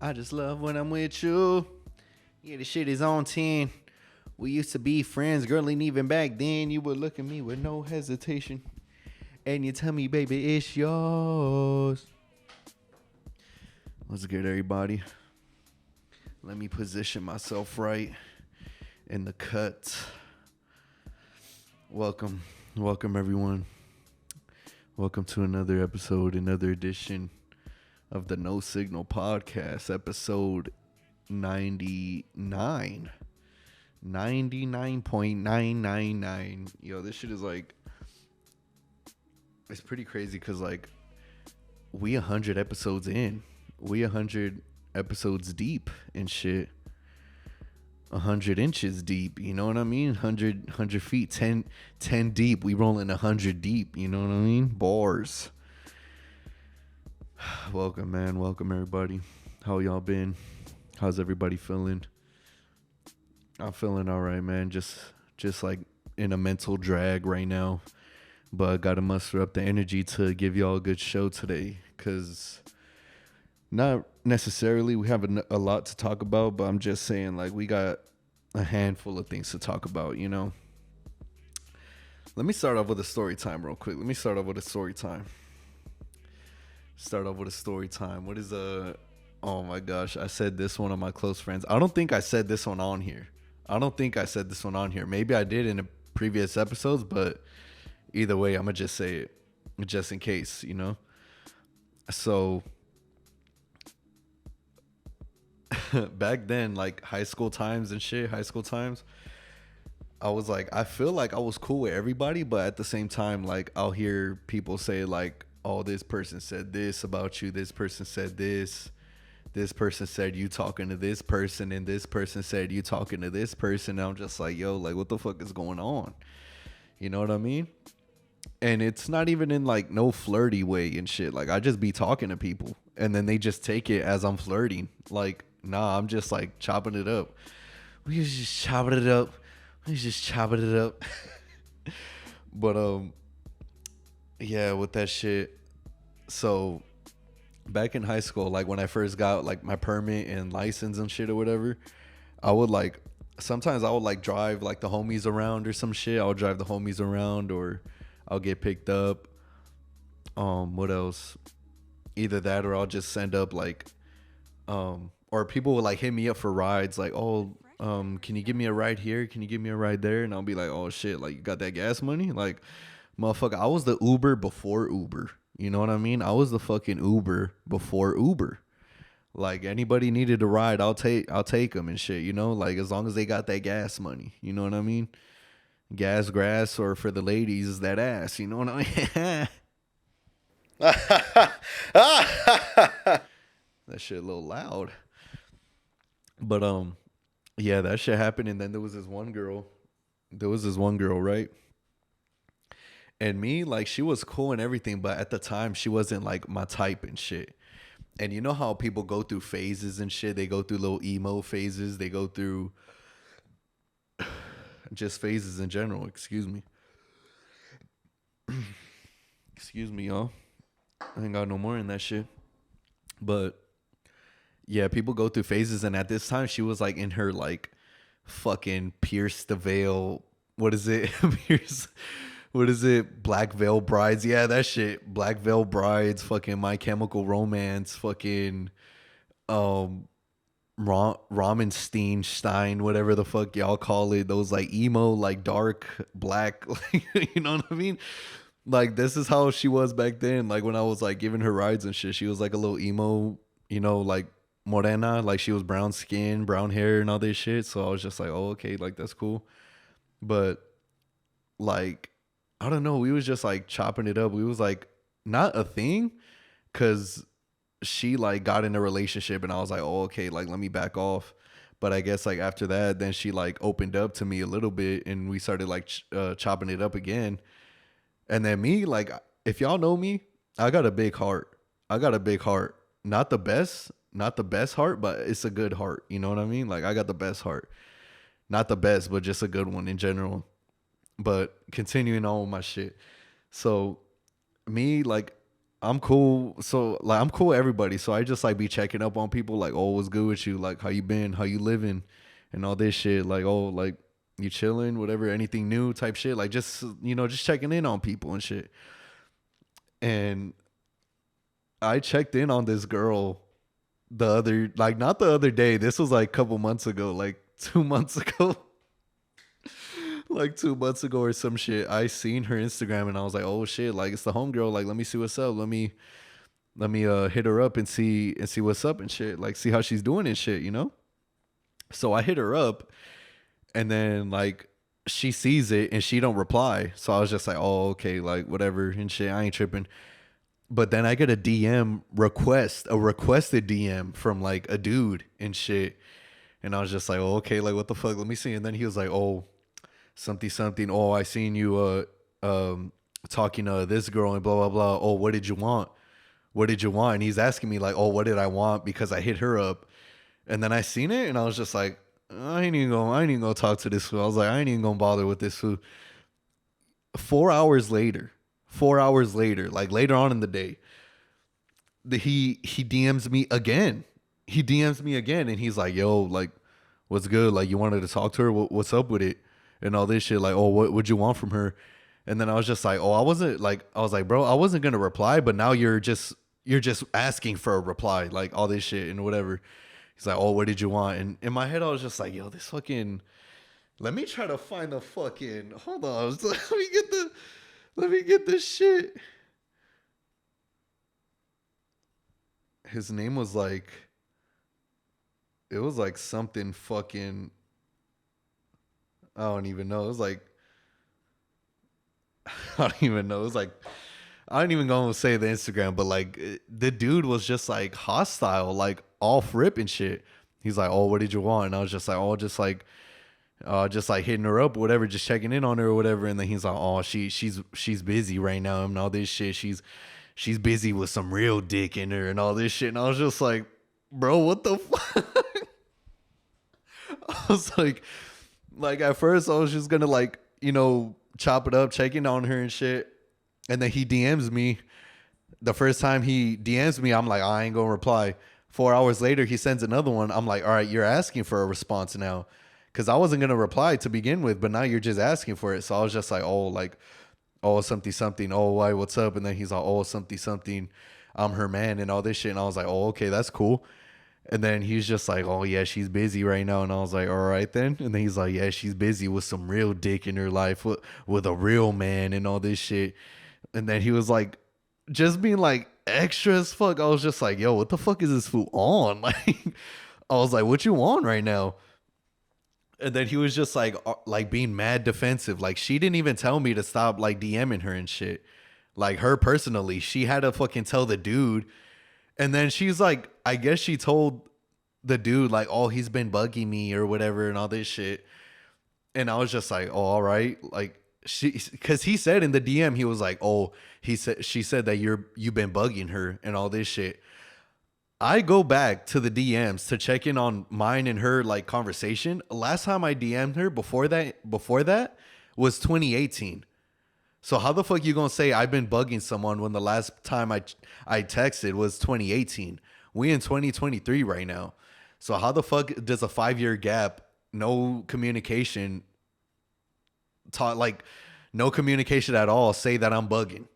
I just love when I'm with you. Yeah, the shit is on 10. We used to be friends, girl, and even back then you would look at me with no hesitation. And you tell me, baby, it's yours. What's good, everybody? Let me position myself right in the cut. Welcome, everyone. Welcome to another episode, another edition of the No Signal Podcast, episode 99. 99.999. Yo, this shit is like, it's pretty crazy because like we 100 episodes in. We 100 episodes deep and shit. 100 inches deep, you know what I mean? 100 feet, 10 deep. We rolling 100 deep, you know what I mean? Bars. Welcome, man. Welcome, everybody. How y'all been? How's everybody feeling? I'm feeling all right, man. Just like in a mental drag right now. But got to muster up the energy to give y'all a good show today. Because not necessarily we have a lot to talk about, but I'm just saying, like, we got a handful of things to talk about, you know? Let me start off with a story time real quick. What is oh my gosh, I said this one of my close friends. I don't think I said this one on here. Maybe I did in the previous episodes, but either way, I'm going to just say it just in case, you know? So back then, like high school times, I was like, I feel like I was cool with everybody, but at the same time, like I'll hear people say like, oh, this person said this about you. This person said this. This person said you talking to this person, and this person said you talking to this person. And I'm just like, yo, like what the fuck is going on? You know what I mean? And it's not even in like no flirty way and shit. Like I just be talking to people and then they just take it as I'm flirting. Like, nah, I'm just like chopping it up. We was just chopping it up. But yeah, with that shit. So back in high school, like when I first got like my permit and license and shit or whatever, I would like sometimes I would like drive like the homies around or some shit. I would drive the homies around or I'll get picked up. What else? Either that or I'll just send up like or people will like hit me up for rides like, oh, can you give me a ride here? Can you give me a ride there? And I'll be like, oh shit, like you got that gas money? Like, motherfucker, I was the Uber before Uber. You know what I mean? I was the fucking Uber before Uber. Like anybody needed a ride, I'll take them and shit, you know? Like as long as they got that gas money, you know what I mean? Gas, grass, or for the ladies, that ass, you know what I mean? That shit a little loud. But yeah, that shit happened, and then there was this one girl, right? And me, like, she was cool and everything, but at the time, she wasn't, like, my type and shit. And you know how people go through phases and shit? They go through little emo phases. They go through just phases in general. Excuse me. Excuse me, y'all. I ain't got no more in that shit. But yeah, people go through phases, and at this time, she was like in her like fucking pierce the veil. What is it? What is it? Black Veil Brides. Yeah, that shit. Black Veil Brides. Fucking My Chemical Romance. Fucking Ramenstein, whatever the fuck y'all call it. Those like emo, like dark black. Like, you know what I mean? Like this is how she was back then. Like when I was like giving her rides and shit, she was like a little emo, you know, like morena, like she was brown skin, brown hair and all this shit. So I was just like, oh, okay, like that's cool. But like, I don't know, we was just like chopping it up. We was like not a thing because she like got in a relationship and I was like, oh, okay, like let me back off. But I guess like after that, then she like opened up to me a little bit and we started like chopping it up again. And then me, like, if y'all know me, I got a big heart. Not the best heart, but it's a good heart. You know what I mean? Like, I got the best heart. Not the best, but just a good one in general. But continuing on with my shit. So, me, like, I'm cool. So like I'm cool with everybody. So I just like be checking up on people like, oh, what's good with you? Like how you been? How you living? And all this shit. Like, oh, like you chilling, whatever, anything new type shit. Like just just checking in on people and shit. And I checked in on this girl the other like not the other day. This was like a couple months ago, like 2 months ago. Like 2 months ago or some shit. I seen her Instagram and I was like, oh shit, like it's the homegirl. Like let me see what's up. Let me hit her up and see what's up and shit. Like see how she's doing and shit. So I hit her up and then like she sees it and she don't reply. So I was just like, oh, okay, like whatever and shit. I ain't tripping. But then I get a DM request, a requested DM from like a dude and shit. And I was just like, oh, okay, like what the fuck? Let me see. And then he was like, oh, something something. Oh, I seen you talking to this girl and blah blah blah. Oh, what did you want? What did you want? And he's asking me like, oh, what did I want? Because I hit her up. And then I seen it and I was just like, I ain't even gonna talk to this fool. I was like, I ain't even gonna bother with this fool. 4 hours later, 4 hours later, like later on in the day, he DMs me again. He DMs me again and he's like, yo, like, what's good? Like, you wanted to talk to her? What's up with it? And all this shit. Like, oh, what you want from her? And then I was just like, oh, I was like, bro, I wasn't gonna reply, but now you're just asking for a reply, like all this shit and whatever. He's like, oh, what did you want? And in my head, I was just like, yo, this fucking. Let me try to find the fucking. Hold on, let me get this shit. His name was like. It was like something fucking. I don't even know. It was like. I don't even know. It was like. I don't even gonna say the Instagram, but like the dude was just like hostile, like off rip and shit. He's like, "Oh, what did you want?" And I was just like, "Oh, just like hitting her up, or whatever, just checking in on her or whatever." And then he's like, "Oh, she's busy right now and all this shit. She's busy with some real dick in her and all this shit." And I was just like, "Bro, what the fuck?" I was like at first I was just gonna like chop it up, checking on her and shit. And then he DMs me. The first time he DMs me, I'm like, I ain't gonna reply. 4 hours later, he sends another one. I'm like, all right, you're asking for a response now. Cause I wasn't gonna reply to begin with, but now you're just asking for it. So I was just like, oh, something, something. Oh, why, what's up? And then he's like, oh, something, something. I'm her man and all this shit. And I was like, oh, okay, that's cool. And then he's just like, oh, yeah, she's busy right now. And I was like, all right, then. And then he's like, yeah, she's busy with some real dick in her life with a real man and all this shit. And then he was like, just being like extra as fuck. I was just like, yo, what the fuck is this fool on? Like, I was like, what you on right now? And then he was just like being mad defensive. Like, she didn't even tell me to stop like DMing her and shit. Like, her personally, she had to fucking tell the dude. And then she's like, I guess she told the dude like, oh, he's been bugging me or whatever and all this shit. And I was just like, oh, all right. Like, because he said in the DM, he was like, oh, she said that you've been bugging her and all this shit. I go back to the DMs to check in on mine and her like conversation. Last time I DM'd her before that was 2018. So how the fuck you gonna say I've been bugging someone when the last time I texted was 2018? We in 2023 right now. So how the fuck does a 5-year gap, no communication, like no communication at all, say that I'm bugging?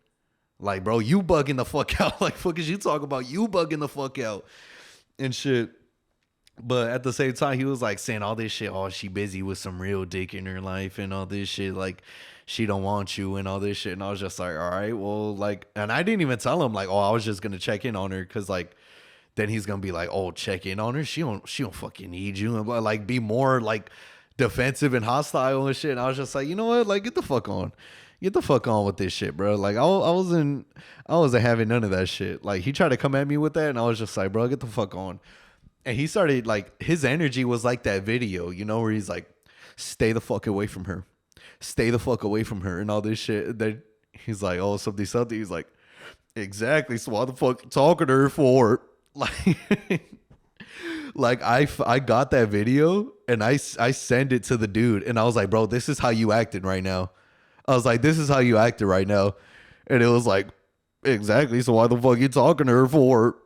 Like, bro, you bugging the fuck out. Like, fuck is you talking about? You bugging the fuck out and shit. But at the same time, he was like saying all this shit. Oh, she busy with some real dick in her life and all this shit. Like, she don't want you and all this shit. And I was just like, all right, well, like, and I didn't even tell him like, oh, I was just gonna check in on her because like, then he's gonna be like, oh, check in on her. She don't fucking need you, and like be more like defensive and hostile and shit. And I was just like, you know what? Like, get the fuck on. Get the fuck on with this shit, bro. Like, I wasn't having none of that shit. Like, he tried to come at me with that, and I was just like, bro, get the fuck on. And he started, like, his energy was like that video, where he's like, stay the fuck away from her. Stay the fuck away from her and all this shit. Then he's like, oh, something, something. He's like, exactly. So why the fuck talking to her for? Like, I got that video, and I sent it to the dude, and I was like, bro, this is how you acting right now. I was like, this is how you acted right now. And it was like, Exactly. So why the fuck you talking to her for?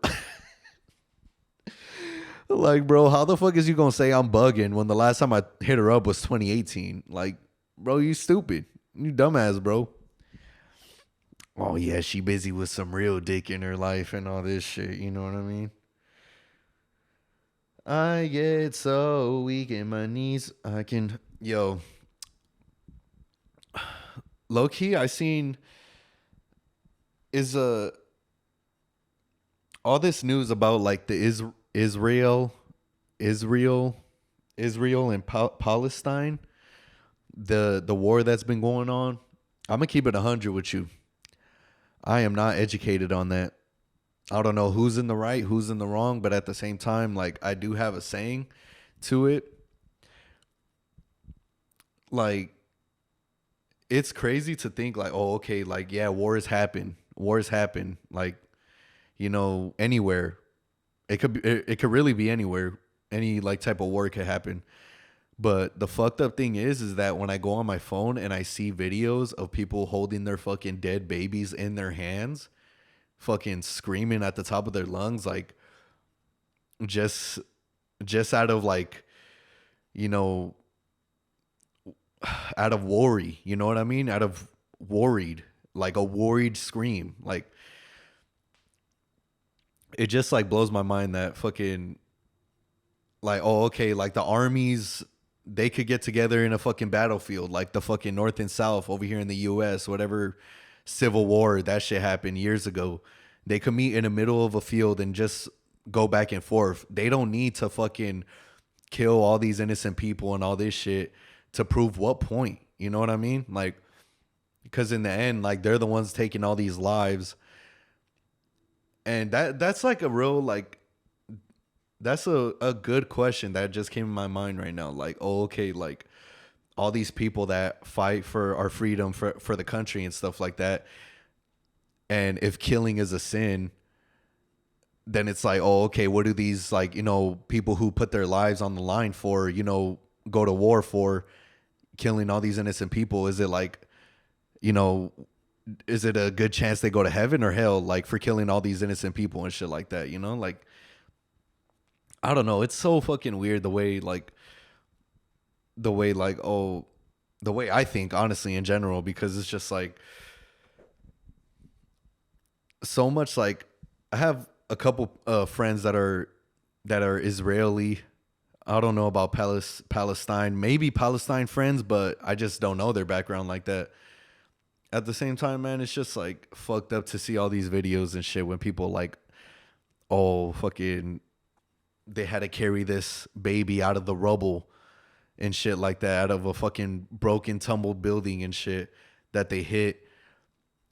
Like, bro, how the fuck is you gonna say I'm bugging when the last time I hit her up was 2018? Like, bro, you stupid. You dumbass, bro. Oh yeah, she busy with some real dick in her life and all this shit. You know what I mean? I get so weak in my knees. I can, yo, low key. I seen is all this news about like the Israel, Israel and Palestine, the war that's been going on. I'm gonna keep it 100 with you. I am not educated on that. I don't know who's in the right, who's in the wrong, but at the same time, like I do have a saying to it. Like it's crazy to think like, oh, okay, like yeah, wars happen, like anywhere. It could really be anywhere. Any like type of war could happen. But the fucked up thing is that when I go on my phone and I see videos of people holding their fucking dead babies in their hands, fucking screaming at the top of their lungs, like just out of like, you know, out of worry, you know what I mean? Out of worried, like a worried scream. Like it just like blows my mind that fucking like, oh, okay, like the armies, they could get together in a fucking battlefield, like the fucking North and South over here in the US, whatever civil war that shit happened years ago. They could meet in the middle of a field and just go back and forth. They don't need to fucking kill all these innocent people and all this shit to prove what point. You know what I mean? Like, because in the end, like they're the ones taking all these lives. And that's like a real like that's a good question that just came in my mind right now. Like, oh, okay, like all these people that fight for our freedom for the country and stuff like that. And if killing is a sin, then it's like, oh, okay, what do these like, people who put their lives on the line for, go to war for killing all these innocent people? Is it like, is it a good chance they go to heaven or hell, like for killing all these innocent people and shit like that, Like, I don't know. It's so fucking weird the way I think, honestly, in general, because it's just like so much. Like I have a couple friends that are Israeli. I don't know about Palestine, maybe Palestine friends, but I just don't know their background like that. At the same time, man, it's just like fucked up to see all these videos and shit when people like, oh, fucking, they had to carry this baby out of the rubble and shit like that, out of a fucking broken, tumbled building and shit that they hit.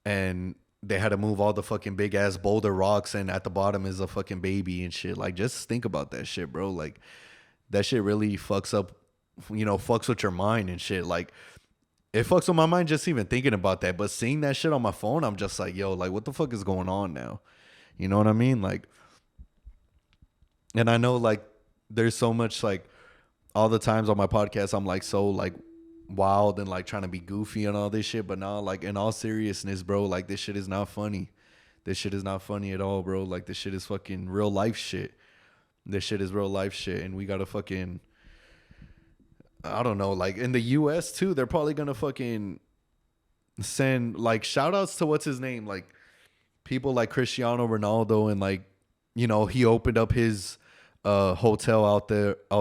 And they had to move all the fucking big ass boulder rocks, and at the bottom is a fucking baby and shit. Like, just think about that shit, bro. Like, that shit really fucks up, fucks with your mind and shit. Like, it fucks with my mind just even thinking about that. But seeing that shit on my phone, I'm just like, yo, like, what the fuck is going on now? You know what I mean? Like, and I know, like, there's so much, like, all the times on my podcast, I'm, like, so, like, wild and, like, trying to be goofy and all this shit. But now, like, in all seriousness, bro, like, this shit is not funny. This shit is not funny at all, bro. Like, this shit is fucking real life shit. This shit is real life shit. And we gotta fucking, I don't know, like, in the U.S., too, they're probably gonna fucking send, like, shout-outs to what's his name? Like, people like Cristiano Ronaldo and, like, he opened up his hotel out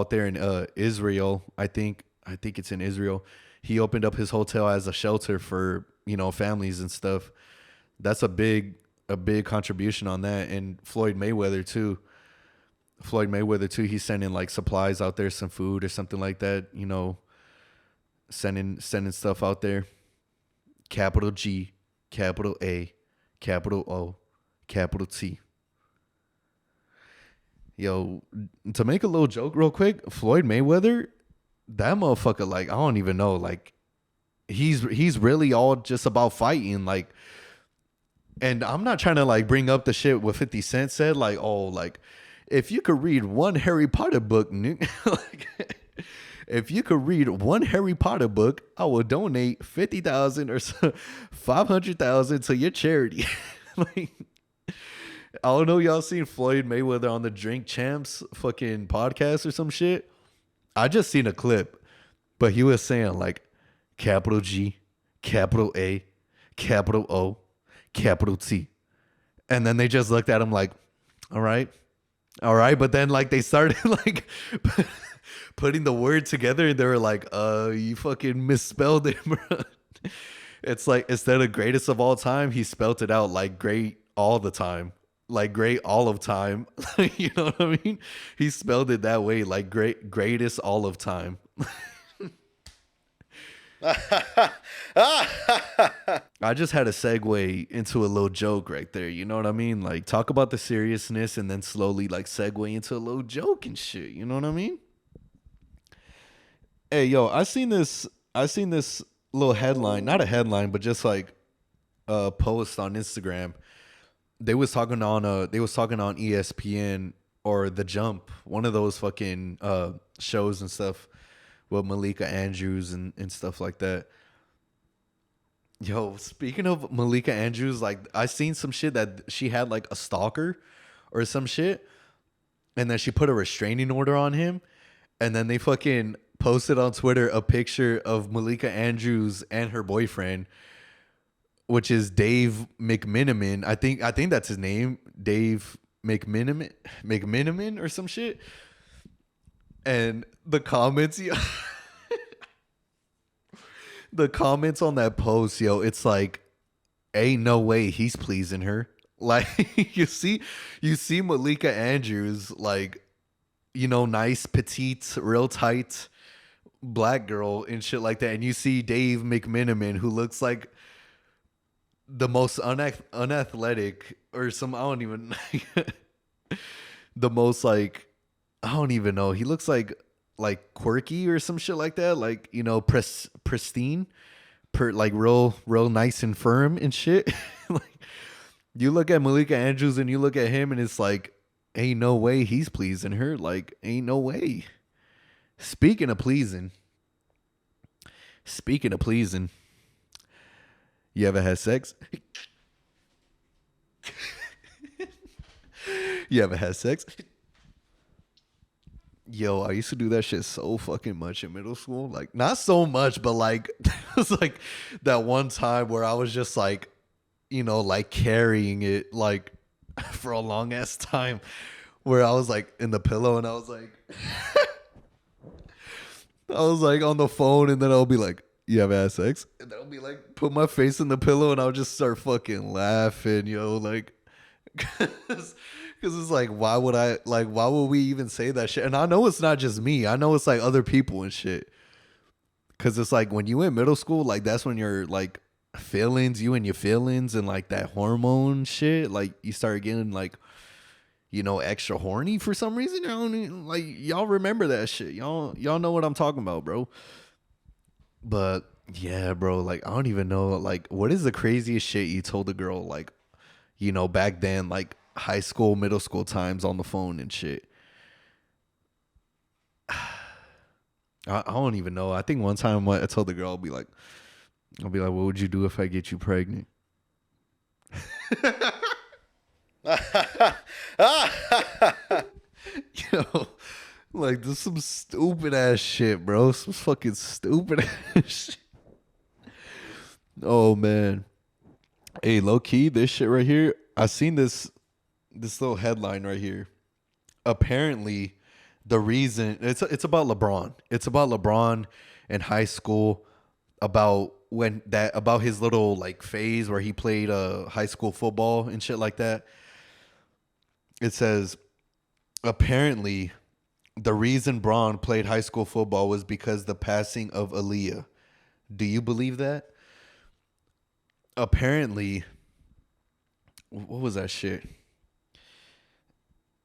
there in Israel. I think it's in Israel. He opened up his hotel as a shelter for families and stuff. That's a big contribution on that. And Floyd Mayweather too. He's sending like supplies out there, some food or something like that. Sending stuff out there. Capital G, capital A, capital O, capital T. Yo, to make a little joke real quick, Floyd Mayweather, that motherfucker, like, I don't even know, like, he's really all just about fighting, like, and I'm not trying to, like, bring up the shit what 50 Cent said, like, oh, like, if you could read one Harry Potter book, like, if you could read one Harry Potter book, I will donate 50,000 or 500,000 to your charity. Like, I don't know, y'all seen Floyd Mayweather on the Drink Champs fucking podcast or some shit? I just seen a clip, but he was saying like capital G, capital A, capital O, capital T. And then they just looked at him like, all right. All right. But then like they started like putting the word together and they were like, you fucking misspelled it, bro. It's like instead of greatest of all time, he spelled it out like great all the time. Like great all of time. You know what I mean? He spelled it that way, like greatest all of time. I just had a segue into a little joke right there. You know what I mean? Like talk about the seriousness and then slowly like segue into a little joke and shit. You know what I mean? Hey, yo, I seen this little headline, not a headline, but just like a post on Instagram. They was talking on ESPN or The Jump, one of those fucking shows and stuff with Malika Andrews and stuff like that. Yo, speaking of Malika Andrews, like I seen some shit that she had like a stalker or some shit, and then she put a restraining order on him, and then they fucking posted on Twitter a picture of Malika Andrews and her boyfriend, which is Dave McMiniman. I think that's his name, Dave McMiniman or some shit. And the comments, yo, the comments on that post, yo, it's like, ain't no way he's pleasing her. Like you see Malika Andrews, like, nice, petite, real tight black girl and shit like that, and you see Dave McMiniman, who looks like the most unathletic or some, I don't even the most like, I don't even know. He looks like quirky or some shit like that, like pristine, like real nice and firm and shit. Like you look at Malika Andrews and you look at him and it's like, ain't no way he's pleasing her. Like ain't no way. Speaking of pleasing, you ever had sex? You ever had sex? Yo, I used to do that shit so fucking much in middle school. Like, not so much, but like, it was like that one time where I was just like, like carrying it like for a long ass time, where I was like in the pillow and I was like, I was like on the phone and then I'll be like, you ever had sex? And then I'll be like, put my face in the pillow and I'll just start fucking laughing, yo, like, because it's like, why would we even say that shit? And I know it's not just me. I know it's like other people and shit. Because it's like when you in middle school, like that's when you're like you and your feelings and like that hormone shit, like you start getting like, extra horny for some reason. Like y'all remember that shit. Y'all know what I'm talking about, bro. But yeah, bro, like I don't even know, like what is the craziest shit you told a girl, like, back then, like high school, middle school times on the phone and shit. I don't even know. I think one time I told the girl, I'll be like, what would you do if I get you pregnant? Yo, like this is some stupid ass shit, bro. Some fucking stupid ass shit. Oh man. Hey, low key, this shit right here. I seen this little headline right here. Apparently, the reason it's about LeBron. It's about LeBron in high school, about his little like phase where he played high school football and shit like that. It says apparently the reason Braun played high school football was because the passing of Aaliyah. Do you believe that? Apparently, what was that shit?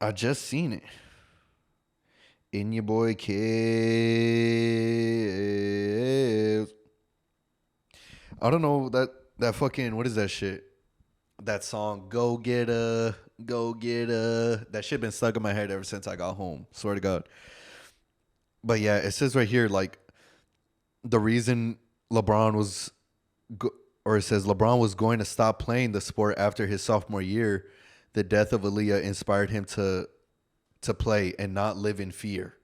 I just seen it. In your boy Kev. I don't know that fucking, what is that shit? That song, Go Get a, Go Get a. That shit been stuck in my head ever since I got home. Swear to God. But yeah, it says right here, like, the reason LeBron was or it says LeBron was going to stop playing the sport after his sophomore year. The death of Aaliyah inspired him to play and not live in fear.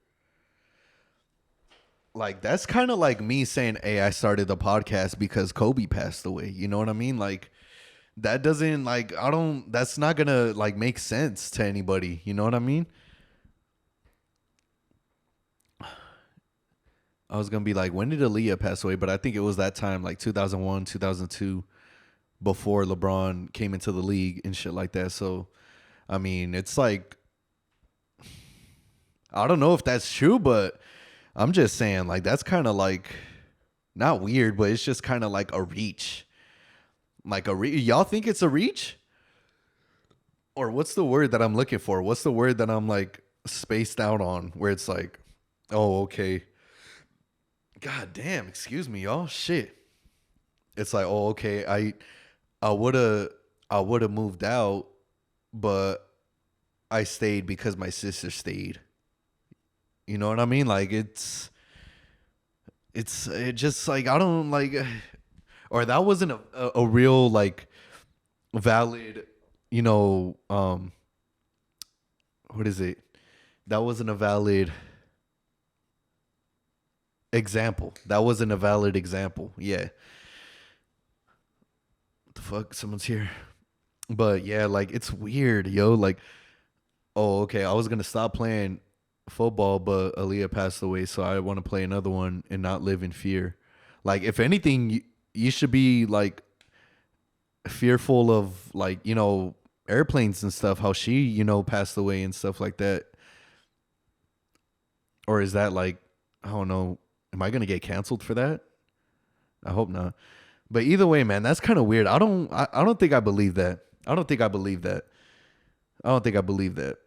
Like, that's kind of like me saying, hey, I started the podcast because Kobe passed away. You know what I mean? Like, that doesn't, like, that's not gonna like make sense to anybody. You know what I mean? I was gonna be like, when did Aaliyah pass away? But I think it was that time, like 2001, 2002, before LeBron came into the league and shit like that. So, I mean, it's like, I don't know if that's true, but I'm just saying, like, that's kind of like, not weird, but it's just kind of like a reach. Like y'all think it's a reach? Or what's the word that I'm looking for? What's the word that I'm like spaced out on where it's like, oh, okay. God damn, excuse me, y'all. Shit. It's like, oh, okay. I would have moved out, but I stayed because my sister stayed. You know what I mean? Like, it just like, I don't like, or that wasn't a real like valid, you know, what is it? That wasn't a valid example. That wasn't a valid example. Yeah. What the fuck? Someone's here. But yeah, like, it's weird, yo. Like, oh, okay, I was gonna stop playing football, but Aaliyah passed away, so I want to play another one and not live in fear. Like, if anything, you should be like fearful of, like, you know, airplanes and stuff, how she, you know, passed away and stuff like that. Or is that like, I don't know, am I gonna get canceled for that? I hope not. But either way, man, that's kind of weird. I don't think I believe that. I don't think I believe that. I don't think I believe that.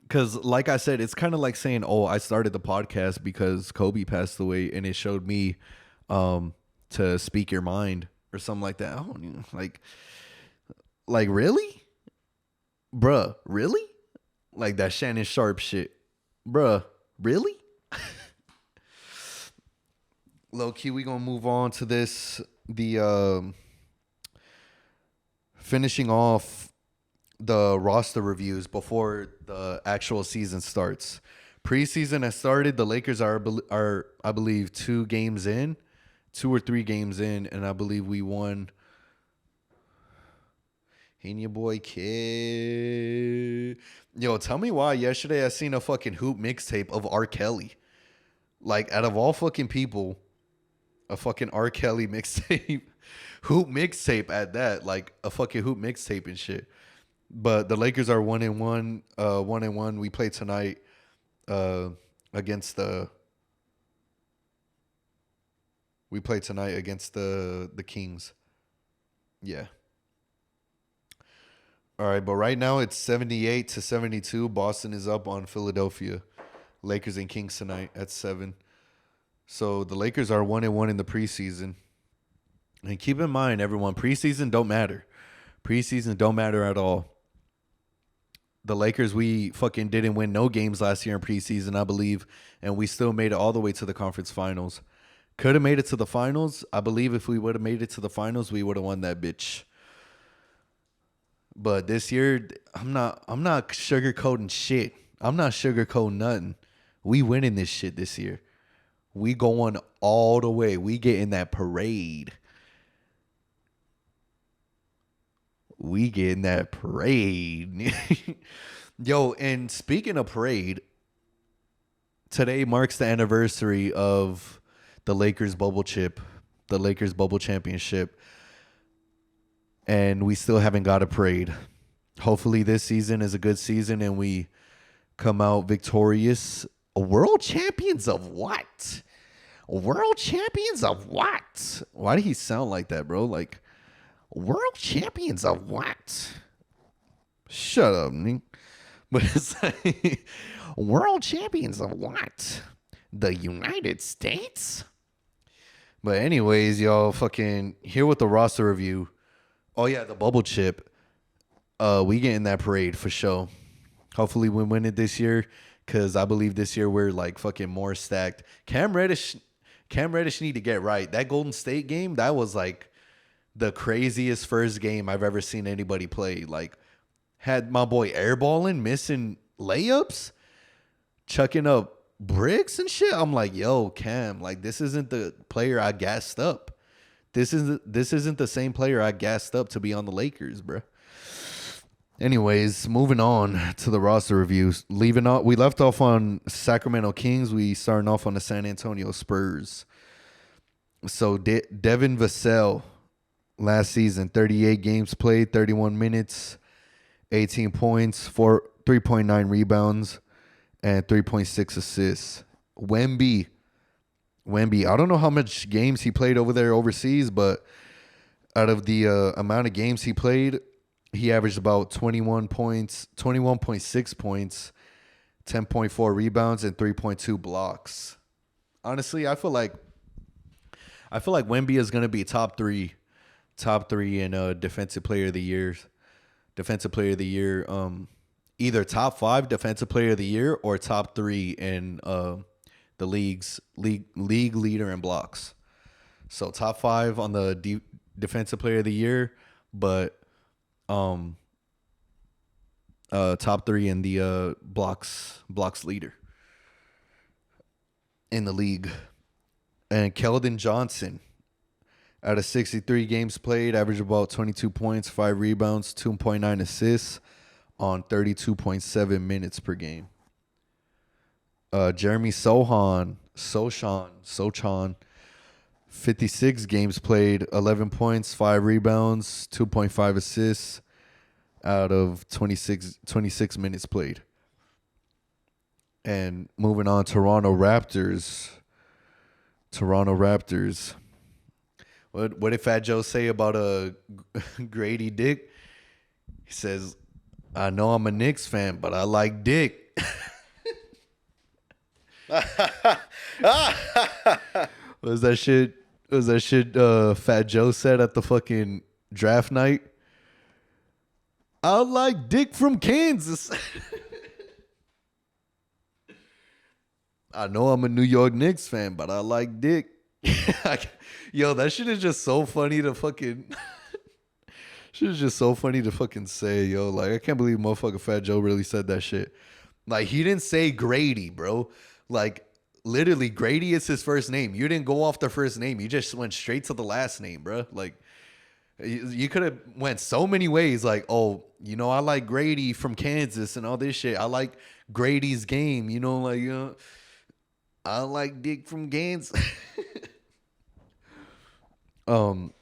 Because, like I said, it's kind of like saying, oh, I started the podcast because Kobe passed away and it showed me to speak your mind or something like that. I don't even, like, really? Bruh, really? Like that Shannon Sharp shit. Bruh, really? Low key, we gonna move on to this. The finishing off the roster reviews before the actual season starts. Preseason has started. The Lakers are I believe 2 or 3 games in, and I believe we won. Ain't your boy kid. Yo, tell me why yesterday I seen a fucking hoop mixtape of R. Kelly. Like, out of all fucking people, a fucking R. Kelly mixtape. Hoop mixtape at that. Like, a fucking hoop mixtape and shit. But the Lakers are 1-1. 1-1. We play tonight against the Kings. Yeah. All right, but right now it's 78-72. Boston is up on Philadelphia. Lakers and Kings tonight at 7. So the Lakers are 1-1 in the preseason. And keep in mind, everyone, preseason don't matter. Preseason don't matter at all. The Lakers, we fucking didn't win no games last year in preseason, I believe, and we still made it all the way to the conference finals. Could have made it to the finals. I believe if we would have made it to the finals, we would have won that bitch. But this year, I'm not sugarcoating shit. I'm not sugarcoating nothing. We winning this shit this year. We going all the way. We getting that parade. We getting that parade. Yo, and speaking of parade, today marks the anniversary of the Lakers bubble championship. And we still haven't got a parade. Hopefully this season is a good season and we come out victorious. World champions of what? World champions of what? Why did he sound like that, bro? Like, world champions of what? Shut up, Nick. But it's like, world champions of what? The United States? But anyways, y'all, fucking here with the roster review. Oh yeah, the bubble chip. We getting that parade for sure. Hopefully we win it this year, because I believe this year we're like fucking more stacked. Cam Reddish Cam Reddish need to get right. That Golden State game, that was like the craziest first game I've ever seen anybody play. Like, had my boy airballing, missing layups, chucking up bricks and shit. I'm like, yo, Cam, like, this isn't the player I gassed up. This isn't the same player I gassed up to be on the Lakers, bro. Anyways, moving on to the roster reviews. We left off on Sacramento Kings. We starting off on the San Antonio Spurs. So Devin Vassell, last season, 38 games played, 31 minutes, 18 points, 3.9 rebounds, and 3.6 assists. Wemby, I don't know how much games he played over there overseas, but out of the amount of games he played, he averaged about 21 points, 21.6 points, 10.4 rebounds, and 3.2 blocks. Honestly, I feel like Wemby is gonna be top three in defensive player of the year. Either top 5 defensive player of the year or top 3 in the league leader in blocks. So top 5 on the defensive player of the year, but top 3 in the blocks leader in the league. And Keldon Johnson, out of 63 games played, averaged about 22 points, 5 rebounds, 2.9 assists on 32.7 minutes per game. Jeremy Sochan, 56 games played, 11 points, 5 rebounds, 2.5 assists out of 26 minutes played. And moving on, Toronto Raptors. What did Fat Joe say about Grady Dick? He says, I know I'm a Knicks fan, but I like Dick. Was that shit Fat Joe said at the fucking draft night? I like Dick from Kansas. I know I'm a New York Knicks fan, but I like Dick. Yo, that shit is just so funny to fucking... shit is just so funny to fucking say, yo. Like, I can't believe motherfucking Fat Joe really said that shit. Like, he didn't say Grady, bro. Like, literally, Grady is his first name. You didn't go off the first name. You just went straight to the last name, bro. Like, you could have went so many ways. Like, oh, you know, I like Grady from Kansas and all this shit. I like Grady's game. You know, like, you know, I like Dick from Kansas. Toronto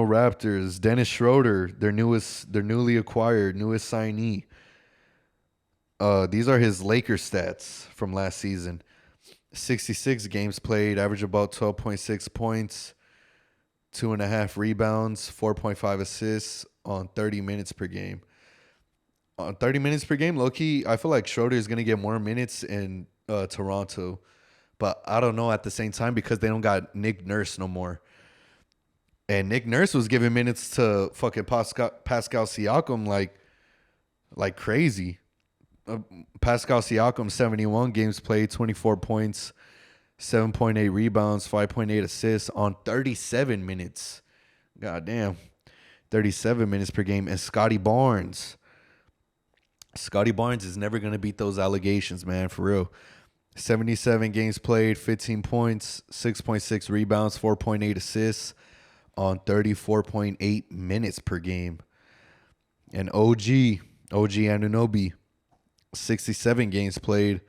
Raptors, Dennis Schroeder, their newly acquired newest signee. These are his Lakers stats from last season. 66 games played, average about 12.6 points, 2.5 rebounds, 4.5 assists on 30 minutes per game. On 30 minutes per game, low-key, I feel like Schroeder is going to get more minutes in Toronto. But I don't know at the same time because they don't got Nick Nurse no more. And Nick Nurse was giving minutes to fucking Pascal Siakam like crazy. Pascal Siakam, 71 games played, 24 points, 7.8 rebounds, 5.8 assists on 37 minutes. God damn. 37 minutes per game. And Scotty Barnes is never going to beat those allegations, man, for real. 77 games played, 15 points, 6.6 rebounds, 4.8 assists on 34.8 minutes per game. And OG Anunoby, 67 games played,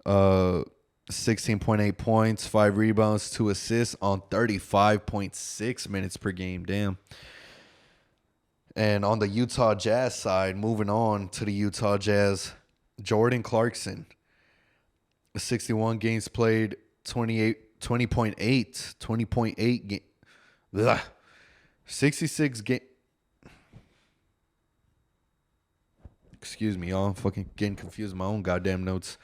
16.8 points, 5 rebounds, 2 assists on 35.6 minutes per game. Damn. And on the Utah Jazz side, moving on to the Utah Jazz, Jordan Clarkson, 61 games played, 20.8 game. 66 game. Excuse me, y'all. I'm fucking getting confused with my own goddamn notes.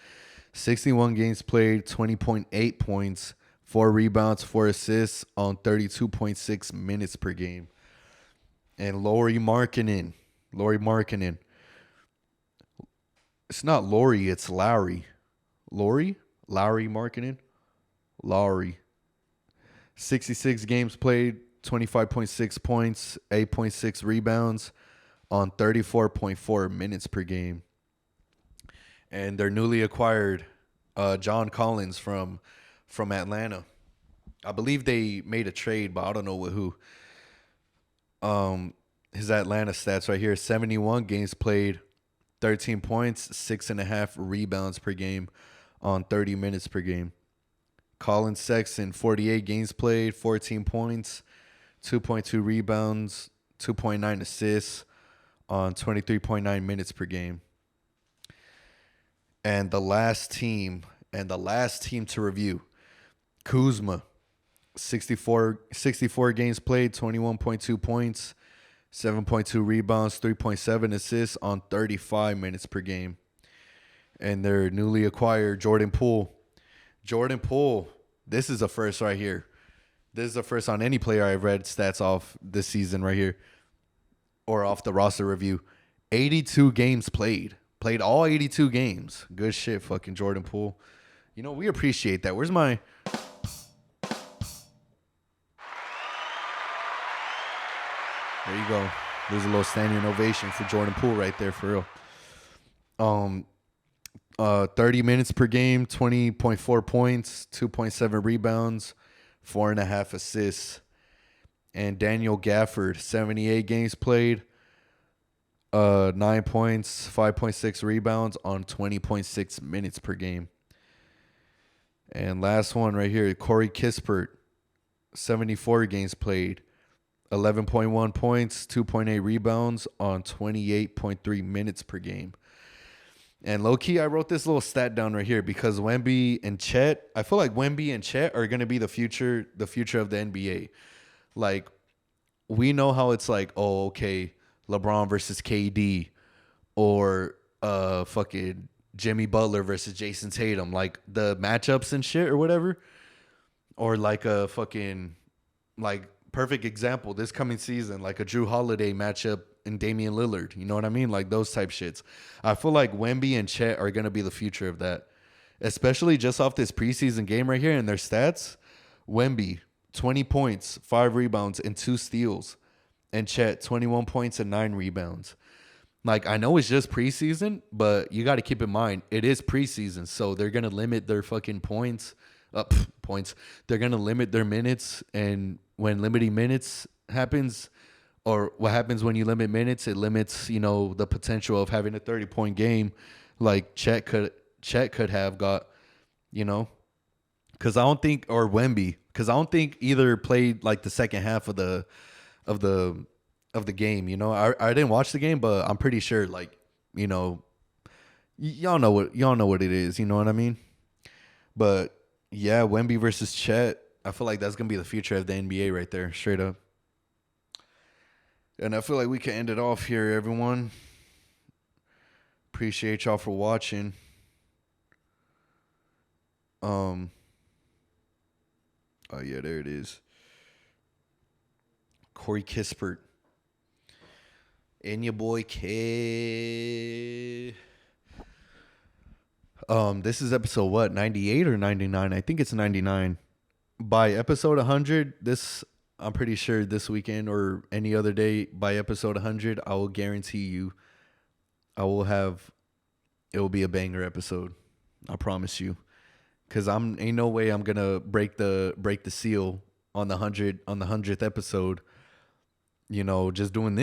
61 games played, 20.8 points, 4 rebounds, 4 assists on 32.6 minutes per game. And Lauri Markkanen. It's not Lori, it's Lowry. Lowry Markkanen? Lowry. 66 games played, 25.6 points, 8.6 rebounds on 34.4 minutes per game. And their newly acquired John Collins from Atlanta. I believe they made a trade, but I don't know with who. His Atlanta stats right here: 71 games played, 13 points, 6.5 rebounds per game on 30 minutes per game. Colin Sexton, 48 games played, 14 points, 2.2 rebounds, 2.9 assists on 23.9 minutes per game. And the last team to review, Kuzma, 64 games played, 21.2 points, 7.2 rebounds, 3.7 assists on 35 minutes per game. And their newly acquired Jordan Poole. Jordan Poole, this is a first right here. This is the first on any player I've read stats off this season right here. Or off the roster review. 82 games played. Played all 82 games. Good shit, fucking Jordan Poole. You know, we appreciate that. Where's my... There you go. There's a little standing ovation for Jordan Poole right there, for real. 30 minutes per game, 20.4 points, 2.7 rebounds, 4.5 assists. And Daniel Gafford, 78 games played, 9 points, 5.6 rebounds on 20.6 minutes per game. And last one right here, Corey Kispert, 74 games played, 11.1 points, 2.8 rebounds on 28.3 minutes per game. And low-key, I wrote this little stat down right here because Wemby and Chet, I feel like Wemby and Chet are going to be the future of the NBA. Like, we know how it's like, oh, okay, LeBron versus KD, or fucking Jimmy Butler versus Jason Tatum, like the matchups and shit or whatever. Or like a fucking, like, perfect example this coming season, like a Drew Holiday matchup and Damian Lillard, you know what I mean? Like those type shits. I feel like Wemby and Chet are going to be the future of that, especially just off this preseason game right here and their stats. Wemby, 20 points, 5 rebounds, and 2 steals. And Chet, 21 points and 9 rebounds. Like, I know it's just preseason, but you got to keep in mind, it is preseason, so they're going to limit their fucking points. They're going to limit their minutes, and when limiting minutes happens, or what happens when you limit minutes, it limits, you know, the potential of having a 30-point game like Chet could have got, you know. Because I don't think, or Wemby, because I don't think either played like the second half of the game, you know. I didn't watch the game, but I'm pretty sure, like, you know, y'all know what it is, you know what I mean? But yeah, Wemby versus Chet, I feel like that's gonna be the future of the NBA right there, straight up. And I feel like we can end it off here, everyone. Appreciate y'all for watching. Oh yeah, there it is. Corey Kispert. And your boy K. This is episode what, 98 or 99? I think it's 99. By episode 100, I'm pretty sure this weekend or any other day, by episode 100, I will guarantee you it will be a banger episode. I promise you. Cause ain't no way I'm gonna break the seal on the 100th episode, you know, just doing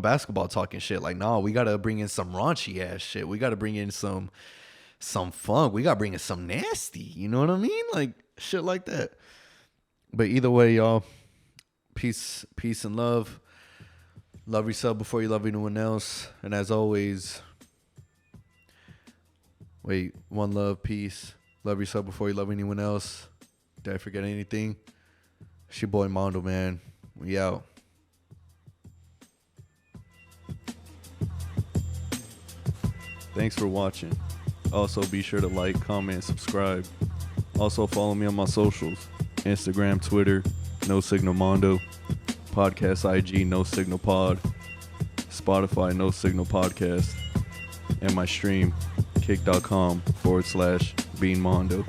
basketball talking shit. Like, no, we gotta bring in some raunchy ass shit. We gotta bring in some funk. We gotta bring in some nasty. You know what I mean? Like shit like that. But either way, y'all, peace and love. Love yourself before you love anyone else. And as always, one love, peace. Love yourself before you love anyone else. Did I forget anything? It's your boy Mando, man. We out. Thanks for watching. Also, be sure to like, comment, subscribe. Also, follow me on my socials. Instagram, Twitter, No Signal Mando. Podcast IG, No Signal Pod. Spotify, No Signal Podcast. And my stream, kick.com/BeanMondo.